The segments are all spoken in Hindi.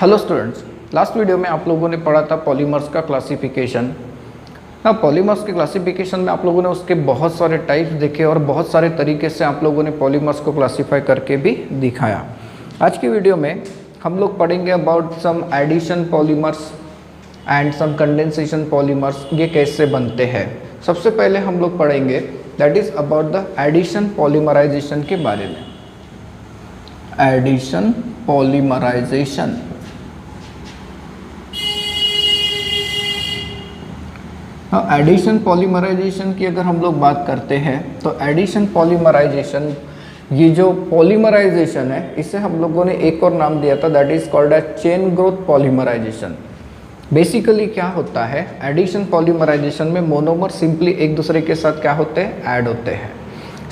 हेलो स्टूडेंट्स, लास्ट वीडियो में आप लोगों ने पढ़ा था पॉलीमर्स का क्लासिफिकेशन। ना पॉलीमर्स के क्लासिफिकेशन में आप लोगों ने उसके बहुत सारे टाइप्स देखे और बहुत सारे तरीके से आप लोगों ने पॉलीमर्स को क्लासीफाई करके भी दिखाया। आज की वीडियो में हम लोग पढ़ेंगे about some addition polymers and some condensation polymers, ये कैसे बनते हैं। सबसे पहले हम लोग पढ़ेंगे that is about the addition polymerization के बारे में। एडिशन पॉलीमराइजेशन, एडिशन पॉलीमराइजेशन की अगर हम लोग बात करते हैं तो एडिशन पॉलीमराइजेशन, ये जो पॉलीमराइजेशन है इसे हम लोगों ने एक और नाम दिया था that is called as chain growth polymerization. Basically क्या होता है, एडिशन पॉलीमराइजेशन में मोनोमर सिंपली एक दूसरे के साथ क्या होते हैं, ऐड होते हैं।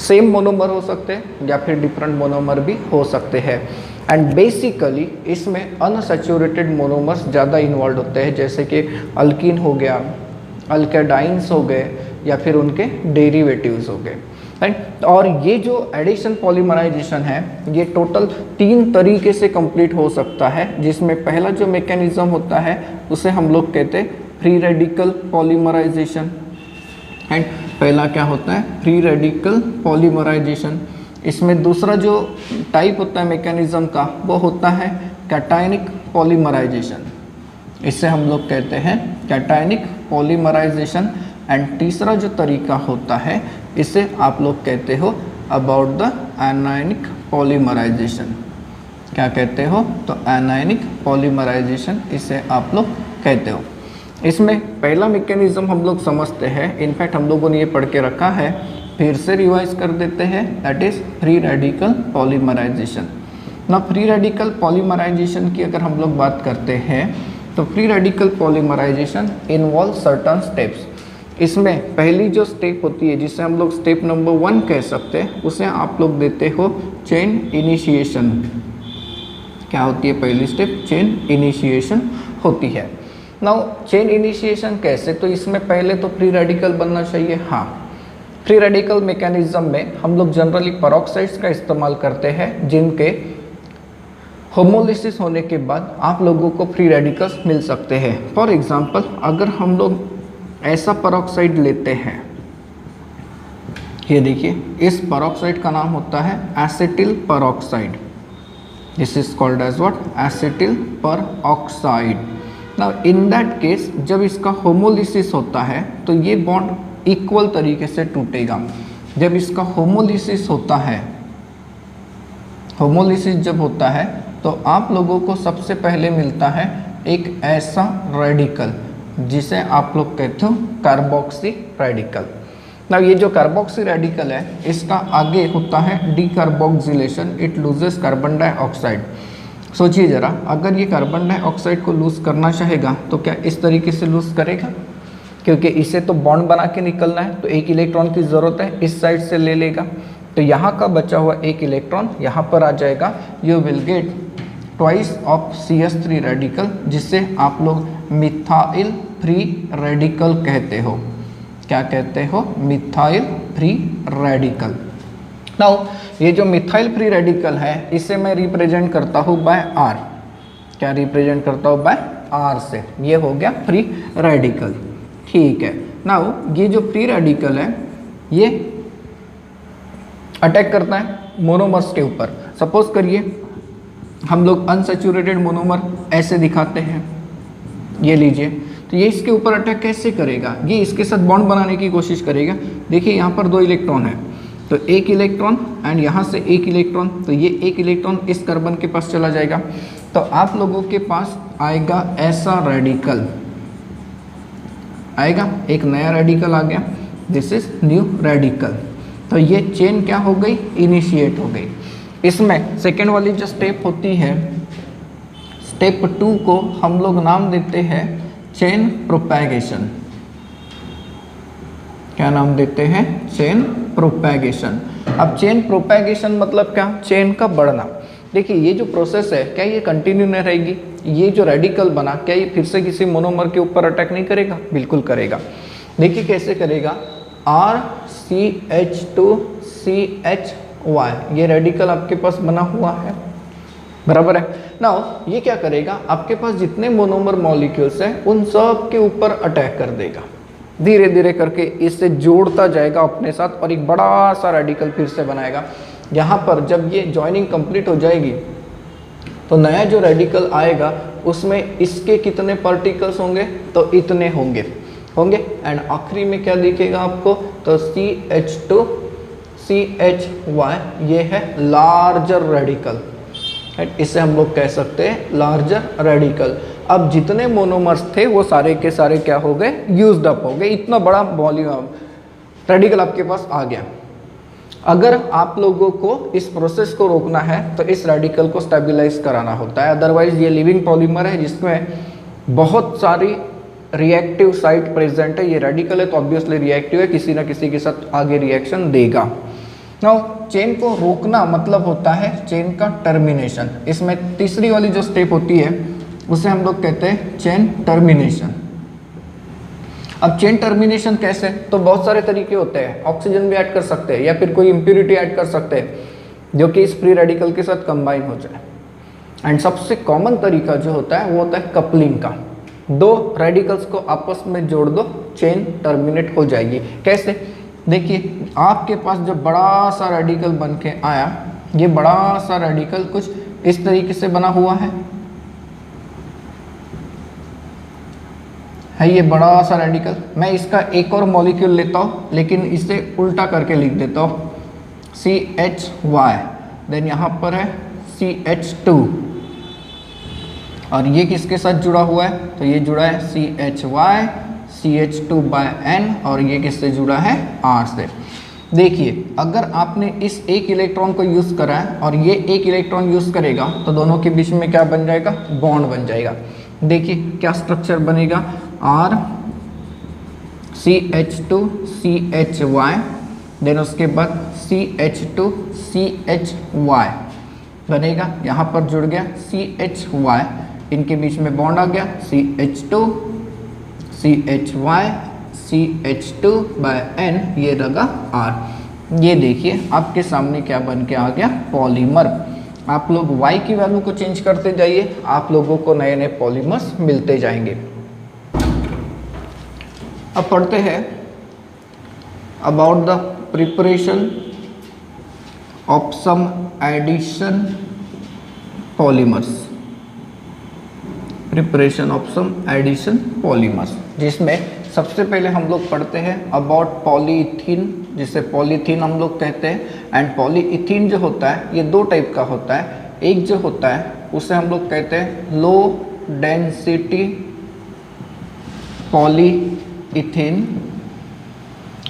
सेम मोनोमर हो सकते हैं या फिर डिफरेंट मोनोमर भी हो सकते हैं। एंड बेसिकली इसमें अनसैचुरेटेड मोनोमर्स ज़्यादा इन्वॉल्व होते हैं, जैसे कि अल्कीन हो गया, अल्केडाइंस हो गए या फिर उनके डेरिवेटिव्स हो गए, राइट। और ये जो एडिशन पॉलीमराइजेशन है ये टोटल 3 तरीके से कंप्लीट हो सकता है, जिसमें पहला जो मैकेनिज्म होता है उसे हम लोग कहते हैं फ्री रेडिकल पॉलीमराइजेशन। एंड पहला क्या होता है, फ्री रेडिकल पॉलीमराइजेशन। इसमें दूसरा जो टाइप होता है मैकेनिज्म का वो होता है कैटायनिक पॉलीमराइजेशन, इसे हम लोग कहते हैं कैटायनिक पॉलीमराइजेशन। एंड तीसरा जो तरीका होता है इसे आप लोग कहते हो अबाउट द एनायनिक पॉलीमराइजेशन। क्या कहते हो, तो एनायनिक पॉलीमराइजेशन इसे आप लोग कहते हो। इसमें पहला मैकेनिज्म हम लोग समझते हैं, इनफैक्ट हम लोगों ने ये पढ़ के रखा है, फिर से रिवाइज कर देते हैं, that is free radical polymerization. ना फ्री रेडिकल पॉलीमराइजेशन की अगर हम लोग बात करते हैं तो free radical polymerization involve certain steps. इसमें पहली जो स्टेप होती है जिसे हम लोग स्टेप नंबर 1 कह सकते हैं, उसे आप लोग देते हो चेन इनिशिएशन। क्या होती है पहली स्टेप, चेन इनिशिएशन होती है। नाउ चेन इनिशिएशन कैसे, तो इसमें पहले तो फ्री रेडिकल बनना चाहिए। हाँ, फ्री रेडिकल मैकेनिज्म में हम लोग जनरली पेरोक्साइड्स का इस्तेमाल करते हैं, जिनके होमोलिसिस होने के बाद आप लोगों को फ्री रेडिकल्स मिल सकते हैं। फॉर एग्जांपल अगर हम लोग ऐसा पेरोक्साइड लेते हैं, ये देखिए, इस पेरोक्साइड का नाम होता है acetyl peroxide. This is called as what, acetyl peroxide. Now in that case जब इसका होमोलिसिस होता है तो ये बॉन्ड इक्वल तरीके से टूटेगा। जब इसका होमोलिसिस होता है, होमोलिसिस जब होता है तो आप लोगों को सबसे पहले मिलता है एक ऐसा रेडिकल जिसे आप लोग कहते हो कार्बोक्सी रेडिकल। ना ये जो कार्बोक्सी रेडिकल है इसका आगे होता है decarboxylation, it loses carbon dioxide. सोचिए ज़रा, अगर ये कार्बन डाइऑक्साइड को लूज़ करना चाहेगा तो क्या इस तरीके से लूज़ करेगा, क्योंकि इसे तो बॉन्ड बना के निकलना है, तो एक इलेक्ट्रॉन की ज़रूरत है, इस साइड से ले लेगा, तो यहाँ का बचा हुआ एक इलेक्ट्रॉन यहाँ पर आ जाएगा। You will gate twice of CH3 radical, जिसे आप लोग मिथाइल फ्री रेडिकल कहते हो। क्या कहते हो, मिथाइल फ्री रेडिकल। नाउ ये जो मिथाइल फ्री रेडिकल है इसे मैं रिप्रेजेंट करता हूँ बाय R। क्या रिप्रेजेंट करता हूँ, बाय R से। ये हो गया फ्री रेडिकल, ठीक है। नाउ ये जो फ्री रेडिकल है ये अटैक करता है मोनोमर्स के ऊपर। सपोज करिए हम लोग अनसैचुरेटेड मोनोमर ऐसे दिखाते हैं, ये लीजिए, तो ये इसके ऊपर अटैक कैसे करेगा, ये इसके साथ बॉन्ड बनाने की कोशिश करेगा। देखिए यहाँ पर 2 इलेक्ट्रॉन है, तो एक इलेक्ट्रॉन एंड यहाँ से एक इलेक्ट्रॉन, तो ये एक इलेक्ट्रॉन इस कार्बन के पास चला जाएगा, तो आप लोगों के पास आएगा ऐसा रेडिकल, आएगा एक नया रेडिकल आ गया, दिस इज न्यू रेडिकल। तो ये चेन क्या हो गई, इनिशिएट हो गई। इसमें सेकेंड वाली जो स्टेप होती है, स्टेप 2 को हम लोग नाम देते हैं चेन प्रोपैगेशन। क्या नाम देते हैं, चेन प्रोपैगेशन। अब चेन प्रोपैगेशन मतलब क्या, चेन का बढ़ना। देखिए ये जो प्रोसेस है क्या ये कंटिन्यू नहीं रहेगी, ये जो रेडिकल बना क्या ये फिर से किसी मोनोमर के ऊपर अटैक नहीं करेगा, बिल्कुल करेगा। देखिए कैसे करेगा, RCH2CHY, ये रेडिकल आपके पास बना हुआ है, बराबर है। नाउ ये क्या करेगा, आपके पास जितने मोनोमर मॉलिक्यूल्स हैं उन सब के ऊपर अटैक कर देगा, धीरे धीरे करके इससे जोड़ता जाएगा अपने साथ और एक बड़ा सा रेडिकल फिर से बनाएगा। यहाँ पर जब ये जॉइनिंग कंप्लीट हो जाएगी तो नया जो रेडिकल आएगा उसमें इसके कितने पार्टिकल्स होंगे, तो इतने होंगे एंड आखिरी में क्या दिखेगा आपको, तो CH2 CHY, ये है लार्जर रेडिकल। इसे हम लोग कह सकते हैं लार्जर रेडिकल। अब जितने मोनोमर्स थे वो सारे के सारे क्या हो गए, यूज्ड अप हो गए, इतना बड़ा वॉल्यूम रेडिकल आपके पास आ गया। अगर आप लोगों को इस प्रोसेस को रोकना है तो इस रेडिकल को स्टेबलाइज कराना होता है, अदरवाइज ये लिविंग पॉलीमर है जिसमें बहुत सारी रिएक्टिव साइट प्रेजेंट है। ये रेडिकल है तो ऑब्वियसली रिएक्टिव है, किसी ना किसी के साथ आगे रिएक्शन देगा। नाउ चेन को रोकना मतलब होता है चेन का टर्मिनेशन। इसमें तीसरी वाली जो स्टेप होती है उसे हम लोग कहते हैं चेन टर्मिनेशन। अब चेन टर्मिनेशन कैसे, तो बहुत सारे तरीके होते हैं, ऑक्सीजन भी ऐड कर सकते हैं या फिर कोई इम्प्यूरिटी ऐड कर सकते हैं जो कि इस फ्री रेडिकल के साथ कंबाइन हो जाए। एंड सबसे कॉमन तरीका जो होता है वो होता है कपलिंग का। दो रेडिकल्स को आपस में जोड़ दो, चेन टर्मिनेट हो जाएगी। कैसे, देखिए आपके पास जो बड़ा सा रेडिकल बन के आया, ये बड़ा सा रेडिकल कुछ इस तरीके से बना हुआ है ये बड़ा सा रेडिकल। मैं इसका एक और मॉलिक्यूल लेता हूँ लेकिन इसे उल्टा करके लिख देता हूँ CHY, देन यहाँ पर है CH2 और ये किसके साथ जुड़ा हुआ है, तो ये जुड़ा है CHY CH2/N और ये किससे जुड़ा है, R से। देखिए अगर आपने इस एक इलेक्ट्रॉन को यूज़ करा है और ये एक इलेक्ट्रॉन यूज़ करेगा तो दोनों के बीच में क्या बन जाएगा, बॉन्ड बन जाएगा। देखिए क्या स्ट्रक्चर बनेगा, R CH2 CHY, देन उसके बाद CH2 CHY बनेगा, यहाँ पर जुड़ गया CHY, इनके बीच में बॉन्ड आ गया CH2 CHY CH2/N, ये लगा R। ये देखिए आपके सामने क्या बन के आ गया, पॉलीमर। आप लोग Y की वैल्यू को चेंज करते जाइए, आप लोगों को नए नए पॉलीमर्स मिलते जाएंगे। अब पढ़ते हैं about the preparation of some addition polymers. Preparation of some addition polymers, जिसमें सबसे पहले हम लोग पढ़ते हैं अबाउट पॉलीइथीन, जिसे पॉलीथीन हम लोग कहते हैं। एंड पॉलीइथीन जो होता है ये दो टाइप का होता है। एक जो होता है उसे हम लोग कहते हैं लो डेंसिटी पॉलीइथीन,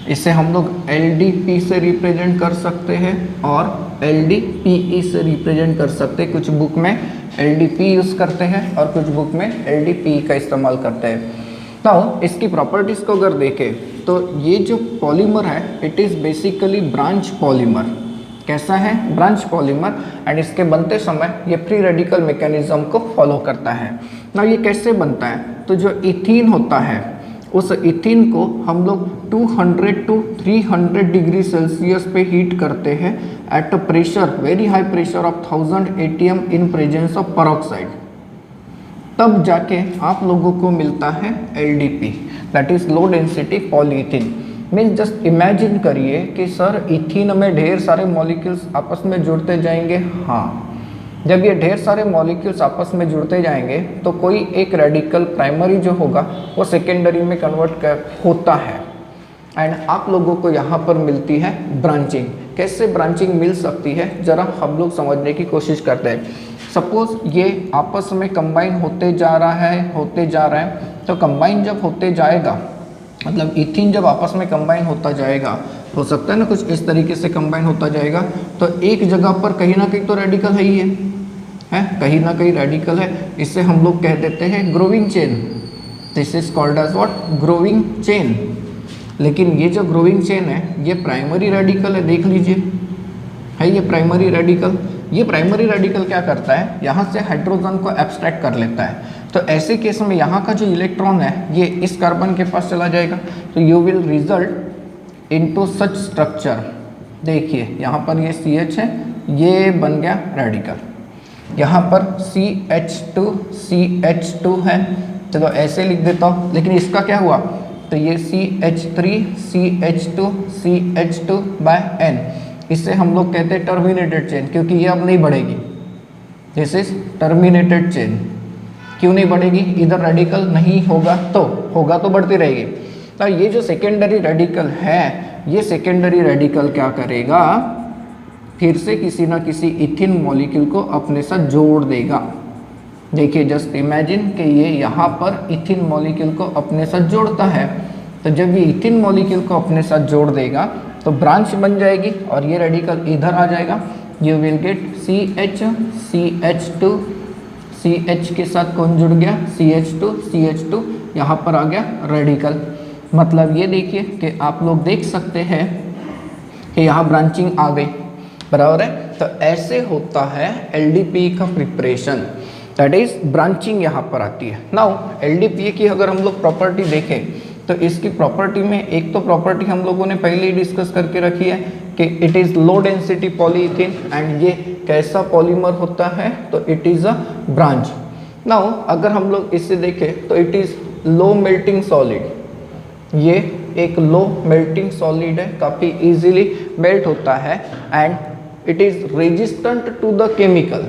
इसे हम लोग LDP से रिप्रेजेंट कर सकते हैं और LDPE से रिप्रेजेंट कर सकते हैं। कुछ बुक में LDP यूज़ करते हैं और कुछ बुक में LDPE का इस्तेमाल करते हैं। तो इसकी प्रॉपर्टीज़ को अगर देखें तो ये जो पॉलीमर है it is basically branch polymer. कैसा है, ब्रांच पॉलीमर। एंड इसके बनते समय ये फ्री रेडिकल मैकेनिज्म को फॉलो करता है। ना ये कैसे बनता है, तो जो इथीन होता है उस इथीन को हम लोग 200 to 300 डिग्री सेल्सियस पे हीट करते हैं at a pressure, very high pressure of 1000 atm in presence of peroxide. तब जाके आप लोगों को मिलता है LDP, that is low density polyethene. Means just imagine करिए कि सर इथीन में ढेर सारे मॉलिक्यूल्स आपस में जुड़ते जाएंगे। हाँ, जब ये ढेर सारे मॉलिक्यूल्स आपस में जुड़ते जाएंगे तो कोई एक रेडिकल प्राइमरी जो होगा वो सेकेंडरी में कन्वर्ट होता है एंड आप लोगों को यहाँ पर मिलती है ब्रांचिंग। कैसे ब्रांचिंग मिल सकती है जरा हम लोग समझने की कोशिश करते हैं। सपोज ये आपस में कंबाइन होते जा रहा है तो कंबाइन जब होते जाएगा, मतलब इथीन जब आपस में कंबाइन होता जाएगा, हो सकता है ना कुछ इस तरीके से कंबाइन होता जाएगा, तो एक जगह पर कहीं ना कहीं तो रेडिकल है ही है कहीं ना कहीं रेडिकल है। इसे हम लोग कह देते हैं growing chain. This is called as what, growing chain. लेकिन ये जो ग्रोविंग चेन है ये प्राइमरी रेडिकल है, देख लीजिए है ये प्राइमरी रेडिकल। ये प्राइमरी रेडिकल क्या करता है, यहाँ से हाइड्रोजन को एब्स्ट्रैक्ट कर लेता है। तो ऐसे केस में यहाँ का जो इलेक्ट्रॉन है ये इस कार्बन के पास चला जाएगा, तो you will result into such structure. देखिए यहाँ पर ये CH है, ये बन गया रेडिकल। यहाँ पर CH2 है, चलो ऐसे लिख देता हूँ, लेकिन इसका क्या हुआ, तो ये CH3 CH2 इसे हम लोग कहते हैं टर्मिनेटेड चेन, क्योंकि ये अब नहीं बढ़ेगी। This is terminated chain. क्यों नहीं बढ़ेगी, इधर रेडिकल नहीं होगा तो बढ़ती रहेगी। तो ये जो सेकेंडरी रेडिकल है, ये सेकेंडरी रेडिकल क्या करेगा, फिर से किसी ना किसी इथिन मॉलिक्यूल को अपने साथ जोड़ देगा। देखिए जस्ट इमेजिन कि ये यहाँ पर इथिन मॉलिक्यूल को अपने साथ जोड़ता है, तो जब ये इथिन मॉलिक्यूल को अपने साथ जोड़ देगा तो ब्रांच बन जाएगी और ये रेडिकल इधर आ जाएगा। You will gate CH2 CH के साथ कौन जुड़ गया, CH2 यहाँ पर आ गया रेडिकल। मतलब ये देखिए कि आप लोग देख सकते हैं कि यहाँ ब्रांचिंग आ गई, बराबर है। तो ऐसे होता है LDPE का प्रिपरेशन, दैट इज ब्रांचिंग यहाँ पर आती है। नाउ LDPE की अगर हम लोग प्रॉपर्टी देखें तो इसकी प्रॉपर्टी में एक तो प्रॉपर्टी हम लोगों ने पहले ही डिस्कस करके रखी है कि it is low density polyethene, and ये कैसा पॉलीमर होता है, तो it is a branch. Now अगर हम लोग इससे देखें तो it is low melting solid, ये एक लो मेल्टिंग सॉलिड है, काफ़ी इजीली मेल्ट होता है, and it is resistant to the chemical,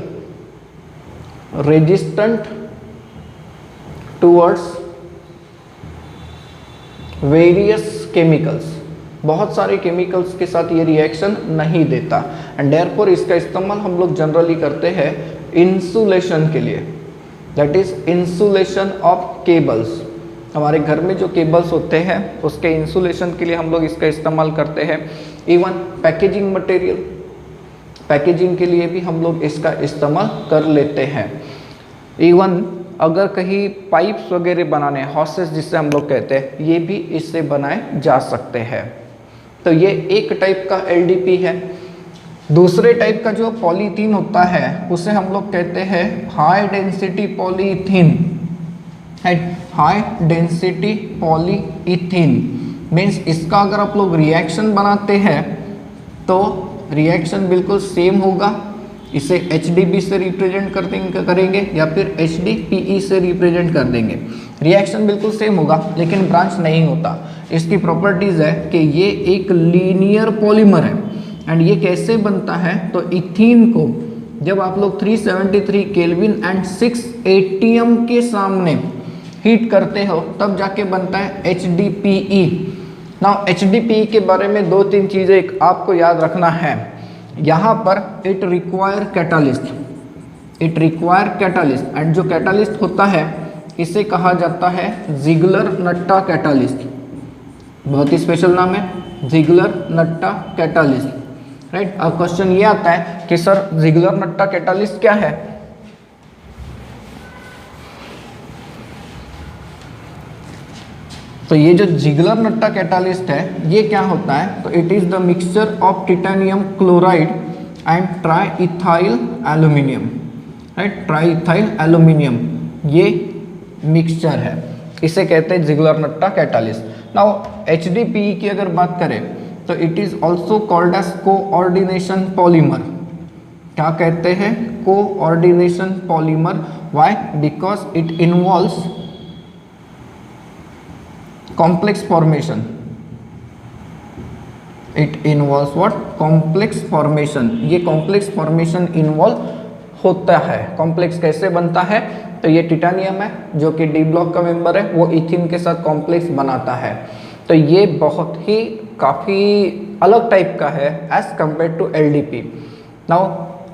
resistant towards various chemicals, बहुत सारे केमिकल्स के साथ ये रिएक्शन नहीं देता, एंड देयरफॉर इसका इस्तेमाल हम लोग जनरली करते हैं इंसुलेशन के लिए, that is insulation of cables. हमारे घर में जो केबल्स होते हैं उसके इंसुलेशन के लिए हम लोग इसका इस्तेमाल करते हैं। इवन पैकेजिंग मटेरियल, पैकेजिंग के लिए भी हम लोग इसका इस्तेमाल कर लेते हैं। इवन अगर कहीं पाइप्स वगैरह बनाने, हॉसेस जिससे हम लोग कहते हैं, ये भी इससे बनाए जा सकते हैं। तो ये एक टाइप का LDP है। दूसरे टाइप का जो पॉलीथीन होता है उसे हम लोग कहते हैं high density polythene. High density polyethene means इसका अगर आप लोग रिएक्शन बनाते हैं तो रिएक्शन बिल्कुल सेम होगा। इसे HDP से रिप्रेजेंट करेंगे या फिर HDPE से रिप्रेजेंट कर देंगे। रिएक्शन बिल्कुल सेम होगा लेकिन ब्रांच नहीं होता। इसकी प्रॉपर्टीज़ है कि ये एक लीनियर पॉलीमर है, एंड ये कैसे बनता है, तो इथीन को जब आप लोग 373 केल्विन एंड 6 ATM के सामने हीट करते हो तब जाके बनता है HDPE। नाउ HDPE के बारे में 2-3 चीज़ें एक आपको याद रखना है। यहाँ पर इट रिक्वायर कैटालिस्ट, एंड जो कैटालिस्ट होता है इसे कहा जाता है ज़िगलर-नट्टा कैटालिस्ट। बहुत ही स्पेशल नाम है, ज़िगलर-नट्टा कैटालिस्ट, राइट। अब क्वेश्चन ये आता है कि सर ज़िगलर-नट्टा कैटालिस्ट क्या है। तो ये जो ज़िगलर-नट्टा कैटालिस्ट है ये क्या होता है, तो it is the mixture of titanium chloride and triethyl aluminium, right. Triethyl aluminium ये मिक्सचर है, इसे कहते हैं ज़िगलर-नट्टा कैटालिस्ट। नाउ HDPE की अगर बात करें तो it is also called as coordination polymer. क्या कहते हैं, coordination polymer. Why, because it involves complex formation, it involves what, complex formation। ये complex formation involve होता है। complex कैसे बनता है, तो ये टिटेनियम है जो कि D ब्लॉक का मेंबर है, वो इथिन के साथ complex बनाता है। तो ये बहुत ही काफ़ी अलग टाइप का है as compared to LDP। now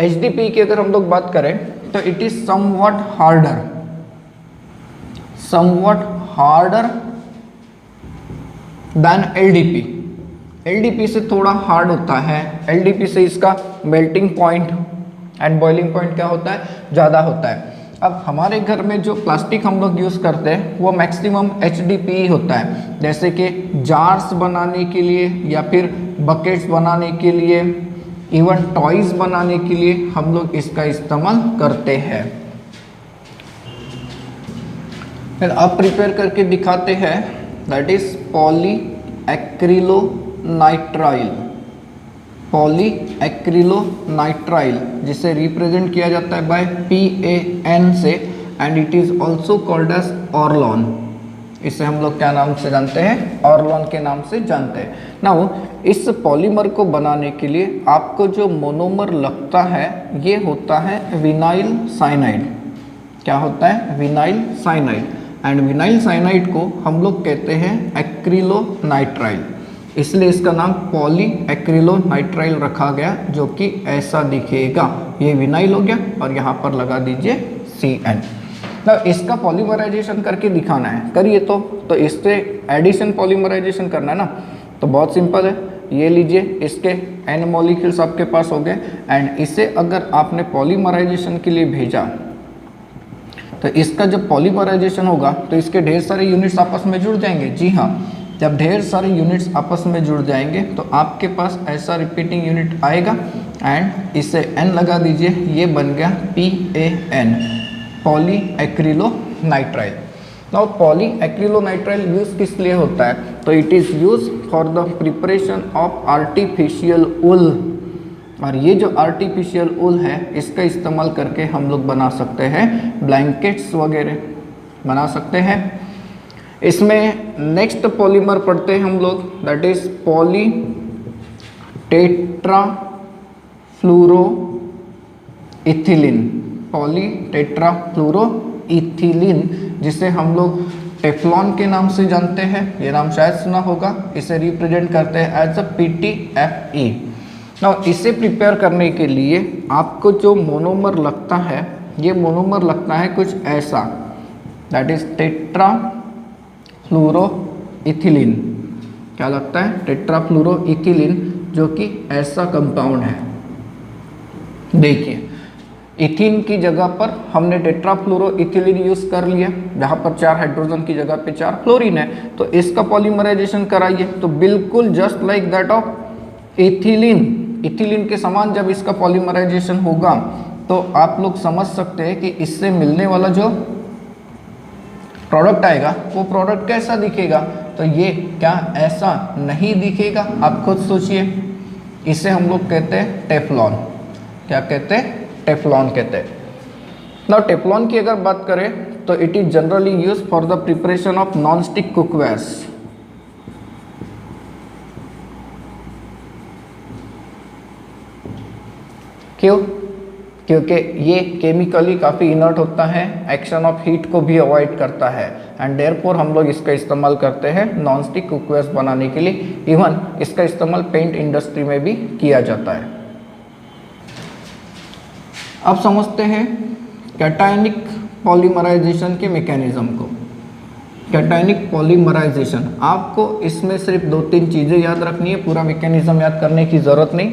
HDPE की अगर हम लोग बात करें तो it is somewhat harder than LDP से थोड़ा हार्ड होता है। LDP से इसका melting point and boiling point क्या होता है, ज़्यादा होता है। अब हमारे घर में जो प्लास्टिक हम लोग यूज़ करते हैं वो मैक्सिमम HDPE होता है, जैसे कि जार्स बनाने के लिए या फिर बकेट्स बनाने के लिए, इवन टॉयज़ बनाने के लिए हम लोग इसका इस्तेमाल करते हैं। फिर अब प्रिपेयर करके दिखाते हैं, दैट इज पॉलीएक्रिलोनाइट्राइल। पॉलीएक्रिलोनाइट्राइल, जिसे रिप्रेजेंट किया जाता है बाय PAN से, and it is also called as Orlon. इसे हम लोग क्या नाम से जानते हैं? ऑर्लॉन के नाम से जानते हैं। नाउ इस पॉलीमर को बनाने के लिए आपको जो मोनोमर लगता है ये होता है विनाइल साइनाइड। क्या होता है? Vinyl cyanide. And vinyl cyanide को हम लोग कहते हैं एक्रिलोनाइट्राइल, इसलिए इसका नाम पॉलीएक्रिलोनाइट्राइल रखा गया, जो कि ऐसा दिखेगा। ये विनाइल हो गया और यहाँ पर लगा दीजिए CN। तो इसका पॉलीमराइजेशन करके दिखाना है, करिए। तो इससे एडिशन पॉलीमराइजेशन करना है ना, तो बहुत सिंपल है। ये लीजिए, इसके N मॉलिक्यूल्स आपके पास हो गए, एंड इसे अगर आपने पॉलीमराइजेशन के लिए भेजा तो इसका जब पॉलीमराइजेशन होगा तो इसके ढेर सारे यूनिट्स आपस में जुड़ जाएंगे। जी हाँ, जब ढेर सारे यूनिट्स आपस में जुड़ जाएंगे तो आपके पास ऐसा रिपीटिंग यूनिट आएगा, एंड इसे N लगा दीजिए, ये बन गया PAN, polyacrylonitrile. Now polyacrylonitrile use किस लिए होता है? तो it is use for the preparation of artificial wool, और ये जो आर्टिफिशियल वूल है इसका इस्तेमाल करके हम लोग बना सकते हैं ब्लैंकेट्स वगैरह बना सकते हैं। इसमें नेक्स्ट पॉलीमर पढ़ते हैं हम लोग, that is poly tetrafluoroethylene, poly tetrafluoroethylene, जिसे हम लोग टेफ्लॉन के नाम से जानते हैं। ये नाम शायद सुना होगा। इसे रिप्रेजेंट करते हैं एज अ PTFE। नाउ इसे प्रिपेयर करने के लिए आपको जो मोनोमर लगता है, ये मोनोमर लगता है कुछ ऐसा, दैट इज टेट्राफ्लोरोइथिलीन। क्या लगता है? टेट्राफ्लोरोइथिलीन, जो कि ऐसा कंपाउंड है। देखिए, इथिन की जगह पर हमने टेट्राफ्लोरोइथिलीन यूज कर लिया, जहाँ पर 4 हाइड्रोजन की जगह पे 4 फ्लोरीन है, तो इसका पॉलीमराइजेशन कराइए तो बिल्कुल just like that of ethylene, ethylene के समान जब इसका पॉलीमराइजेशन होगा तो आप लोग समझ सकते हैं कि इससे मिलने वाला जो प्रोडक्ट आएगा वो प्रोडक्ट कैसा दिखेगा। तो ये क्या ऐसा नहीं दिखेगा? आप खुद सोचिए। इसे हम लोग कहते हैं टेफ्लॉन। क्या कहते हैं? टेफ्लॉन कहते हैं। नाउ टेफ्लॉन की अगर बात करें तो it is generally use for the preparation of non stick cookwares. क्यों? क्योंकि ये केमिकली काफ़ी इनर्ट होता है, एक्शन ऑफ हीट को भी अवॉइड करता है, एंड देयरफॉर हम लोग इसका इस्तेमाल करते हैं नॉन स्टिक कुकवेयर्स बनाने के लिए। इवन इसका इस्तेमाल पेंट इंडस्ट्री में भी किया जाता है। अब समझते हैं कैटायनिक पॉलीमराइजेशन के मैकेनिज्म को। कैटायनिक पॉलीमराइजेशन, आपको इसमें सिर्फ 2-3 चीज़ें याद रखनी है, पूरा मैकेनिज्म याद करने की ज़रूरत नहीं।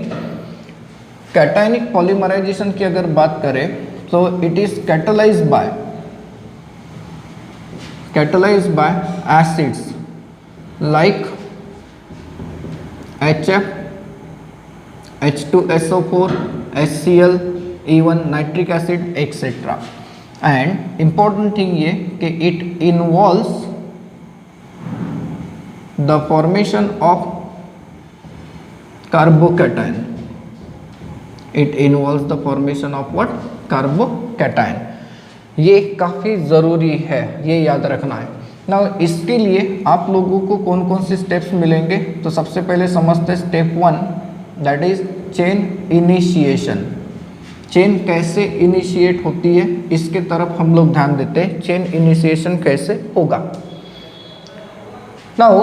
कैटायनिक पॉलीमराइजेशन की अगर बात करें तो it is catalysed by acids like HF, H2SO4, HCl, even nitric acid etcetera. And important thing ये कि it involves the formation of carbocation. It involves the formation of what? Carbocation. ये काफ़ी ज़रूरी है, ये याद रखना है ना। इसके लिए आप लोगों को कौन कौन से स्टेप्स मिलेंगे? तो सबसे पहले समझते step 1, that is chain initiation. Chain कैसे इनिशिएट होती है इसके तरफ हम लोग ध्यान देते हैं। चेन इनिशिएशन कैसे होगा? नाउ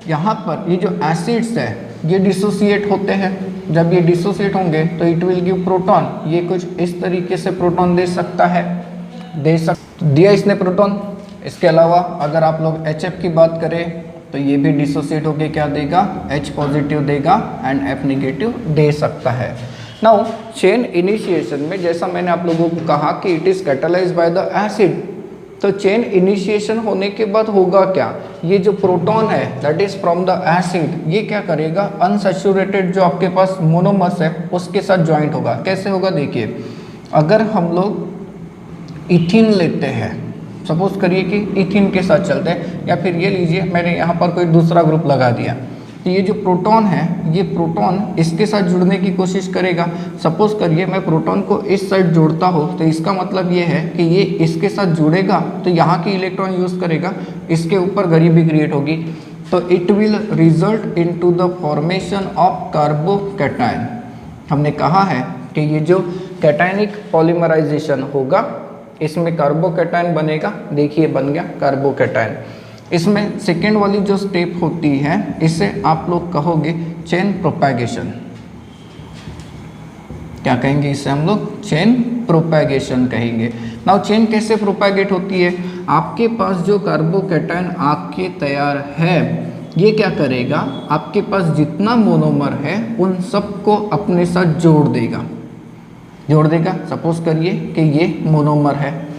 यहाँ पर ये जो एसिड्स है ये डिसोसिएट होते हैं। जब ये डिसोसिएट होंगे तो इट विल गिव प्रोटॉन। ये कुछ इस तरीके से प्रोटॉन दे सकता है, दिया इसने प्रोटॉन। इसके अलावा अगर आप लोग HF की बात करें तो ये भी डिसोसिएट होकर क्या देगा? H पॉजिटिव देगा एंड F नेगेटिव दे सकता है। नाउ चेन इनिशिएशन में जैसा मैंने आप लोगों को कहा कि it is catalysed by the acid, तो चेन इनिशिएशन होने के बाद होगा क्या? ये जो प्रोटॉन है that is from the acid, ये क्या करेगा? अनसैचुरेटेड जो आपके पास मोनोमर्स है उसके साथ ज्वाइंट होगा। कैसे होगा? देखिए, अगर हम लोग इथिन लेते हैं, सपोज करिए कि इथिन के साथ चलते हैं, या फिर ये लीजिए मैंने यहाँ पर कोई दूसरा ग्रुप लगा दिया, तो ये जो प्रोटॉन है, ये प्रोटॉन इसके साथ जुड़ने की कोशिश करेगा। सपोज करिए मैं प्रोटॉन को इस साइड जोड़ता हूँ, तो इसका मतलब ये है कि ये इसके साथ जुड़ेगा तो यहाँ की इलेक्ट्रॉन यूज़ करेगा, इसके ऊपर गरीबी क्रिएट होगी, तो it will result into the formation of carbocation. हमने कहा है कि ये जो कैटायनिक पॉलीमराइजेशन होगा इसमें कार्बोकैटायन बनेगा। देखिए बन गया कार्बोकैटायन। इसमें सेकेंड वाली जो स्टेप होती है इसे आप लोग कहोगे चेन प्रोपैगेशन। क्या कहेंगे इसे हम लोग? चेन प्रोपैगेशन कहेंगे। नाउ चेन कैसे प्रोपैगेट होती है? आपके पास जो कार्बोकैटायन आपके तैयार है ये क्या करेगा, आपके पास जितना मोनोमर है उन सबको अपने साथ जोड़ देगा। सपोज करिए कि ये मोनोमर है,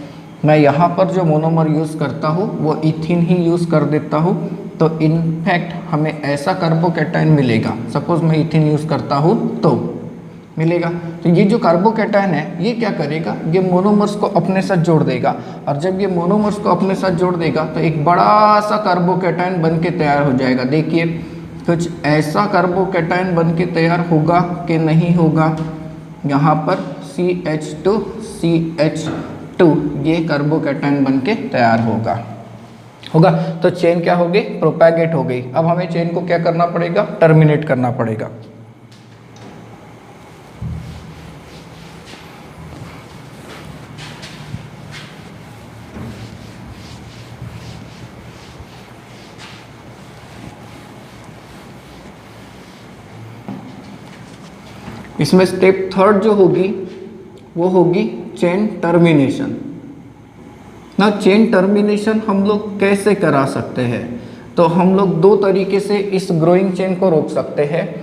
मैं यहाँ पर जो मोनोमर यूज़ करता हूँ वो इथिन ही यूज़ कर देता हूँ, तो इनफैक्ट हमें ऐसा कार्बोकैटायन मिलेगा। सपोज मैं इथिन यूज़ करता हूँ तो मिलेगा। तो ये जो कार्बोकैटायन है ये क्या करेगा, ये मोनोमर्स को अपने साथ जोड़ देगा, और जब ये मोनोमर्स को अपने साथ जोड़ देगा तो एक बड़ा सा कार्बोकैटायन बन के तैयार हो जाएगा। देखिए कुछ ऐसा कार्बोकैटायन बन के तैयार होगा कि नहीं होगा। यहाँ पर CH2 ये कार्बोकैटायन बन के तैयार होगा। तो चेन क्या हो गई? प्रोपैगेट हो गई। अब हमें चेन को क्या करना पड़ेगा? टर्मिनेट करना पड़ेगा। इसमें स्टेप थर्ड जो होगी वो होगी चेन टर्मिनेशन। ना चेन टर्मिनेशन हम लोग कैसे करा सकते हैं? तो हम लोग दो तरीके से इस ग्रोइंग चेन को रोक सकते हैं।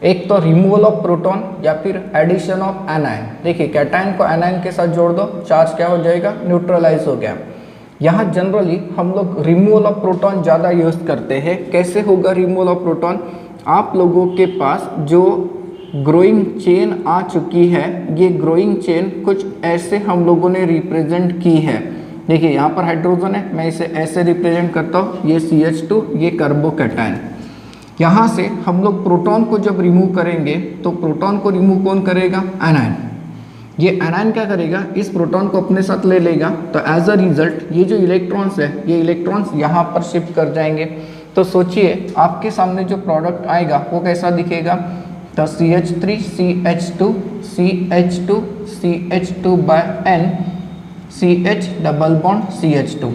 एक तो रिमूवल ऑफ प्रोटॉन या फिर एडिशन ऑफ एनायन। देखिए कैटायन को एनायन के साथ जोड़ दो, चार्ज क्या हो जाएगा? न्यूट्रलाइज हो गया। यहाँ जनरली हम लोग रिमूवल ऑफ प्रोटॉन ज़्यादा यूज करते हैं। कैसे होगा रिमूवल ऑफ प्रोटॉन? आप लोगों के पास जो ग्रोइंग चेन आ चुकी है, ये ग्रोइंग चेन कुछ ऐसे हम लोगों ने रिप्रेजेंट की है। देखिए यहाँ पर हाइड्रोजन है, मैं इसे ऐसे रिप्रेजेंट करता हूँ, ये CH2 ये कार्बोकैटायन। यहाँ से हम लोग प्रोटॉन को जब रिमूव करेंगे तो प्रोटॉन को रिमूव कौन करेगा? एनायन। ये एनायन क्या करेगा? इस प्रोटॉन को अपने साथ ले लेगा, तो एज अ रिजल्ट ये जो इलेक्ट्रॉन्स है ये इलेक्ट्रॉन्स यहाँ पर शिफ्ट कर जाएंगे। तो सोचिए आपके सामने जो प्रोडक्ट आएगा वो कैसा दिखेगा? तो CH3 CH2 CH2 CH2 by N CH double bond CH2,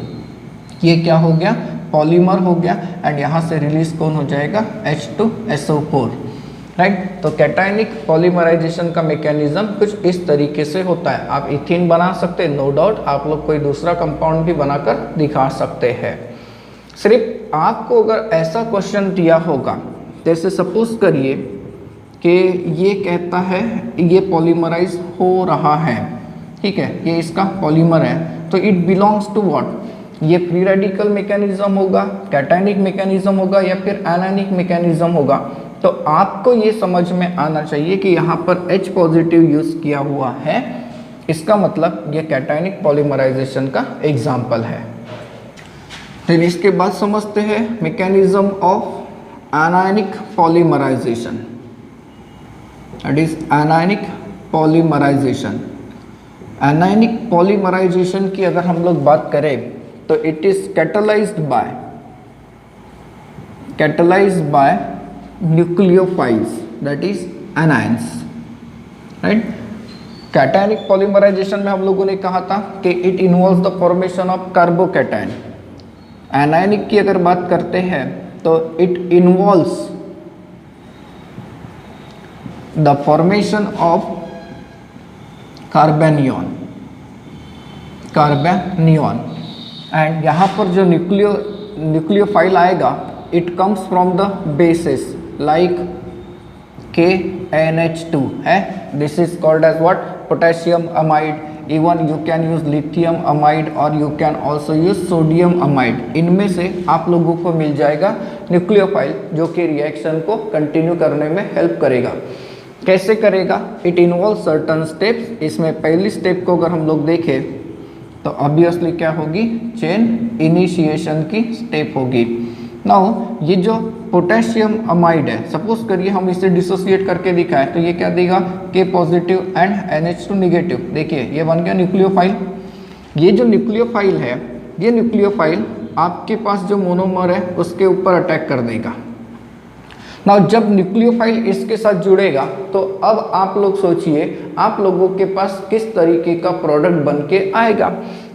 ये क्या हो गया? पॉलीमर हो गया। एंड यहाँ से रिलीज कौन हो जाएगा? H2SO4, right. तो कैटायनिक पॉलीमराइजेशन का मैकेनिज्म कुछ इस तरीके से होता है। आप इथिन बना सकते हैं, नो डाउट। आप लोग कोई दूसरा कंपाउंड भी बनाकर दिखा सकते हैं। सिर्फ आपको अगर ऐसा क्वेश्चन दिया होगा, जैसे सपोज करिए कि ये कहता है ये पॉलीमराइज हो रहा है, ठीक है, ये इसका पॉलीमर है, तो इट बिलोंग्स टू व्हाट? ये फ्री रेडिकल मैकेनिज्म होगा, कैटायनिक मैकेनिज्म होगा, या फिर एनायनिक मैकेनिज्म होगा। तो आपको ये समझ में आना चाहिए कि यहाँ पर H पॉजिटिव यूज किया हुआ है, इसका मतलब ये कैटायनिक पॉलीमराइजेशन का एग्जाम्पल है। फिर इसके बाद समझते हैं mechanism of anionic polymerisation, that is anionic polymerisation. Anionic polymerisation की अगर हम लोग बात करें तो it is catalysed by nucleophiles, that is anions, right. Cationic polymerisation में हम लोगों ने कहा था कि it involves the formation of carbocation. Anionic की अगर बात करते हैं तो it involves the formation of carbanion, and यहाँ पर जो न्यूक्लियोफाइल आएगा it comes from the bases like KNH2 है, this is called as what? Potassium amide. Even you can use lithium amide और you can also use sodium amide. इनमें से आप लोगों को मिल जाएगा न्यूक्लियोफाइल जो कि रिएक्शन को कंटिन्यू करने में हेल्प करेगा। कैसे करेगा? It involve certain steps. इसमें पहली स्टेप को अगर हम लोग देखें तो ऑब्वियसली क्या होगी? चेन इनिशिएशन की स्टेप होगी। नाउ ये जो पोटेशियम अमाइड है, सपोज करिए हम इसे डिसोसिएट करके दिखाएं तो ये क्या देगा, K positive and NH2 negative. देखिए ये बन गया न्यूक्लियोफाइल। ये जो न्यूक्लियोफाइल है, ये न्यूक्लियोफाइल आपके पास जो मोनोमर है उसके ऊपर अटैक कर देगा। नाउ जब न्यूक्लियोफाइल इसके साथ जुड़ेगा तो अब आप लोग सोचिए आप लोगों के पास किस तरीके का प्रोडक्ट बन के आएगा।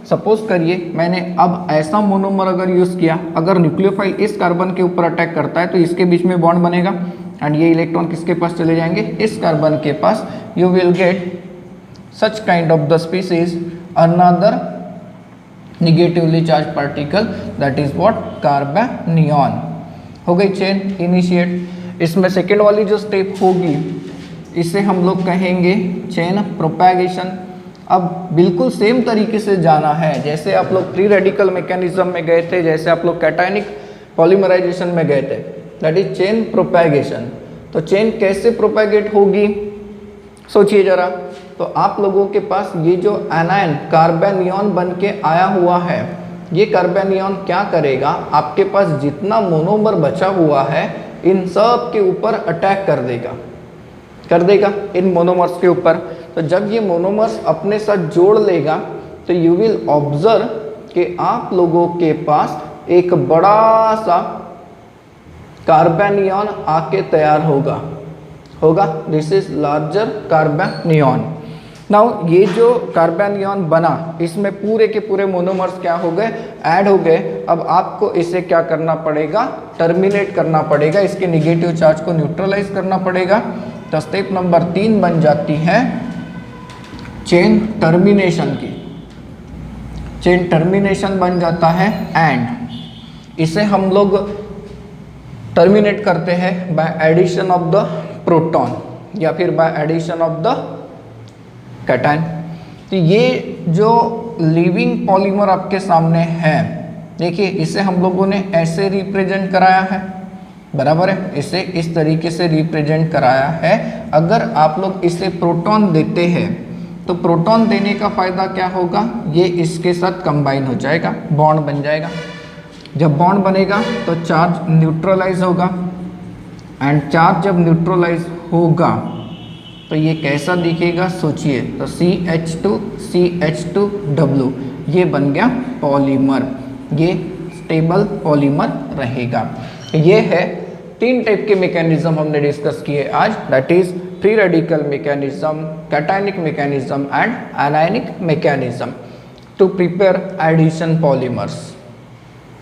सपोज करिए मैंने अब ऐसा मोनोमर अगर यूज़ किया, अगर न्यूक्लियोफाइल इस कार्बन के ऊपर अटैक करता है तो इसके बीच में बॉन्ड बनेगा एंड ये इलेक्ट्रॉन किसके पास चले जाएंगे, इस कार्बन के पास। You will get such kind of the species another negatively charge particle, that is what, carbanion. हो गई चेन इनिशिएट। इसमें सेकेंड वाली जो स्टेप होगी इसे हम लोग कहेंगे चेन प्रोपैगेशन। अब बिल्कुल सेम तरीके से जाना है जैसे आप लोग फ्री रेडिकल मैकेनिज्म में गए थे, जैसे आप लोग कैटायनिक पॉलीमराइजेशन में गए थे, दैट इज चेन प्रोपैगेशन। तो चेन कैसे प्रोपैगेट होगी सोचिए जरा। तो आप लोगों के पास ये जो एनायन कार्बेनियन बन के आया हुआ है, ये कार्बेनियन क्या करेगा, आपके पास जितना मोनोमर बचा हुआ है इन सब के ऊपर अटैक कर देगा इन मोनोमर्स के ऊपर। तो जब ये मोनोमर्स अपने साथ जोड़ लेगा तो यू विल ऑब्जर्व कि आप लोगों के पास एक बड़ा सा कार्बेनियन आके तैयार होगा। This is larger carbanion. Now ये जो कार्बेनियन बना इसमें पूरे के पूरे मोनोमर्स क्या हो गए, ऐड हो गए। अब आपको इसे क्या करना पड़ेगा, टर्मिनेट करना पड़ेगा, इसके निगेटिव चार्ज को न्यूट्रलाइज करना पड़ेगा। तो स्टेप नंबर 3 बन जाती है चेन टर्मिनेशन की। चेन टर्मिनेशन बन जाता है एंड इसे हम लोग टर्मिनेट करते हैं by addition of the proton या फिर by addition of the cation. तो ये जो लिविंग पॉलीमर आपके सामने है, देखिए इसे हम लोगों ने ऐसे रिप्रेजेंट कराया है, बराबर है, इसे इस तरीके से रिप्रेजेंट कराया है। अगर आप लोग इसे प्रोटॉन देते हैं तो प्रोटॉन देने का फायदा क्या होगा, ये इसके साथ कंबाइन हो जाएगा, बॉन्ड बन जाएगा। जब बॉन्ड बनेगा तो चार्ज न्यूट्रलाइज होगा एंड चार्ज जब न्यूट्रलाइज होगा तो ये कैसा दिखेगा सोचिए। तो CH2CH2W ये बन गया पॉलीमर, ये स्टेबल पॉलीमर रहेगा। ये है 3 टाइप के मैकेनिज्म हमने डिस्कस किए आज, that is free radical mechanism, cationic mechanism and anionic mechanism to prepare addition polymers.